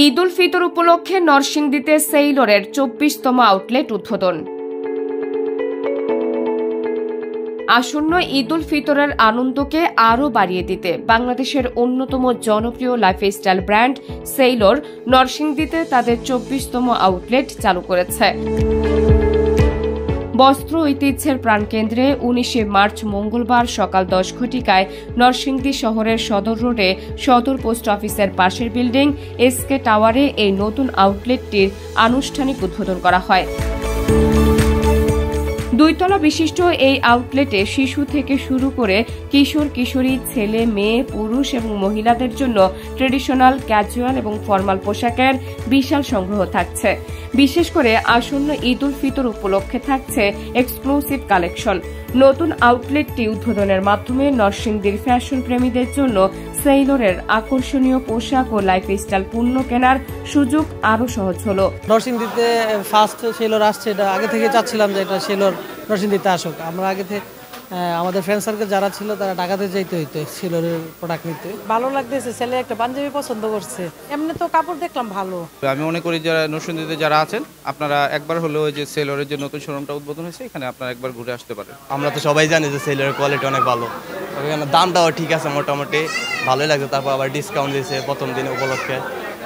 ঈদ উল ফিতর উপলক্ষে নরসিংদীতে সেইলরের ২৪তম আউটলেট উদ্বোধন। আসন্ন ঈদ উল ফিতরের আনন্দকে আরও বাড়িয়ে দিতে বাংলাদেশের অন্যতম জনপ্রিয় লাইফস্টাইল ব্র্যান্ড সেইলর নরসিংদীতে তাদের ২৪তম আউটলেট চালু করেছে। বস্ত্র ঐতিহ্যের প্রাণকেন্দ্রে ১৯ মার্চ মঙ্গলবার সকাল ১০ ঘটিকায় নরসিংদী শহরের সদর রোডে সদর পোস্ট অফিসের পাশের বিল্ডিং এসকে টাওয়ারে এই নতুন আউটলেটটির আনুষ্ঠানিক উদ্বোধন করা হয়। ২ তলা বিশিষ্ট এই আউটলেটে শিশু থেকে শুরু করে কিশোর কিশোরী, ছেলে মেয়ে, পুরুষ এবং মহিলাদের জন্য ট্রেডিশনাল, ক্যাজুয়াল এবং ফরমাল পোশাকের বিশাল সংগ্রহ থাকছে। বিশেষ করে আসন্ন ঈদ উল ফিতর উপলক্ষে থাকছে এক্সক্লুসিভ কালেকশন। নতুন আউটলেটটি উদ্বোধনের মাধ্যমে নরসিংদীর ফ্যাশন প্রেমীদের জন্য সেইলরের আকর্ষণীয় পোশাক ও লাইফস্টাইল পণ্য কেনার সুযোগ আরও সহজ হলো। নরসিংদীতে ফার্স্ট সেইলর আসছে, এটা আগে থেকে চাচ্ছিলাম যে এটা সেইলর নরসিংদীতে আসুক। আমরা আগে থেকে আমাদের ফ্রেন্ড সার্কেল যারা ছিল তারা ঢাকাতে যাইতে হইতো সেইলরের প্রোডাক্ট নিতে। ভালো লাগতেছে, ছেলে একটা পাঞ্জাবি পছন্দ করছে, এমনি তো কাপড় দেখলাম ভালো। আমি মনে করি যারা নরসিংদীতে যারা আছেন আপনারা একবার হলেও যে সেইলরের যে নতুন শোরুমটা উদ্বোধন হয়েছে এখানে আপনারা একবার ঘুরে আসতে পারেন। আমরা তো সবাই জানি যে সেইলরের কোয়ালিটি অনেক ভালো, দামটাও ঠিক আছে, মোটামুটি ভালোই লাগছে। তারপর আবার ডিসকাউন্ট দিয়েছে প্রথম দিন উপলক্ষে,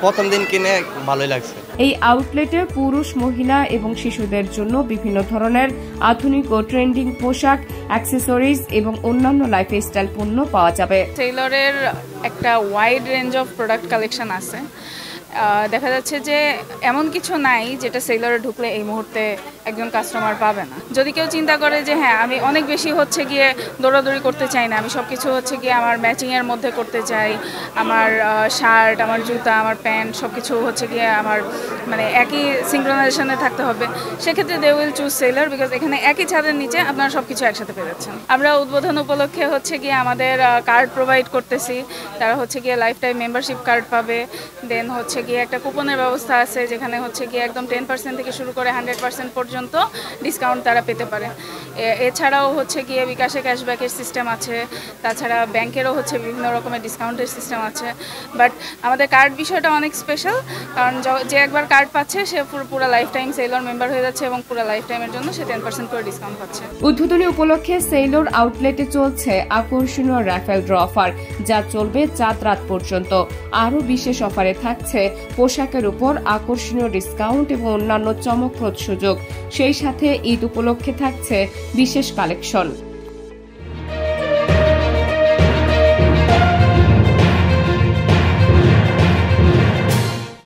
প্রথম দিন কিনে ভালোই লাগছে। এই আউটলেটে পুরুষ, মহিলা এবং শিশুদের জন্য বিভিন্ন ধরনের আধুনিক ও ট্রেন্ডিং পোশাক, অ্যাক্সেসরিজ এবং অন্যান্য লাইফস্টাইল পণ্য পাওয়া যাবে। সেইলরের একটা wide range of product collection আছে। দেখা যাচ্ছে যে এমন কিছু নাই যেটা সেইলরে ঢুকলে এই মুহূর্তে একজন কাস্টমার পাবে না। যদি কেউ চিন্তা করে যে হ্যাঁ আমি অনেক বেশি হচ্ছে গিয়ে দৌড়াদৌড়ি করতে চাই না, আমি সব কিছু হচ্ছে গিয়ে আমার ম্যাচিংয়ের মধ্যে করতে চাই, আমার শার্ট, আমার জুতা, আমার প্যান্ট সব কিছু হচ্ছে গিয়ে আমার মানে একই সিঙ্ক্রোনাইজেশনে থাকতে হবে, সেক্ষেত্রে they will choose sailor, because এখানে একই ছাদের নিচে আপনারা সব কিছু একসাথে পেয়ে যাচ্ছেন। আমরা উদ্বোধন উপলক্ষে হচ্ছে গিয়ে আমাদের কার্ড প্রোভাইড করতেছি, তারা হচ্ছে গিয়ে লাইফ টাইম মেম্বারশিপ কার্ড পাবে। দেন হচ্ছে গিয়ে একটা কুপনের ব্যবস্থা আছে যেখানে হচ্ছে গিয়ে একদম 10% থেকে শুরু করে 100% পর্যন্ত ডিসকাউন্ট তারা পেতে পারে। এছাড়াও হচ্ছে গিয়ে বিকাশে ক্যাশব্যাকের সিস্টেম আছে, তাছাড়া ব্যাংকেরও হচ্ছে বিভিন্ন রকমের ডিসকাউন্টের সিস্টেম আছে। বাট আমাদের কার্ড বিষয়টা অনেক স্পেশাল, কারণ যে একবার কার্ড পাচ্ছে সে পুরো লাইফ টাইম সেইলর মেম্বার হয়ে যাচ্ছে এবং পুরো লাইফ টাইমের জন্য সে 10% করে ডিসকাউন্ট পাচ্ছে। উদ্বোধনী উপলক্ষে সেইলর আউটলেটে চলছে আকর্ষণীয় রাফেল ড্র অফার, যা চলবে চাঁদ রাত পর্যন্ত। আরও বিশেষ অফারে থাকছে পোশাকের উপর আকর্ষণীয় ডিসকাউন্ট এবং অন্যান্য চমকপ্রদ সুযোগ। সেই সাথে ঈদ উপলক্ষে থাকছে বিশেষ কালেকশন।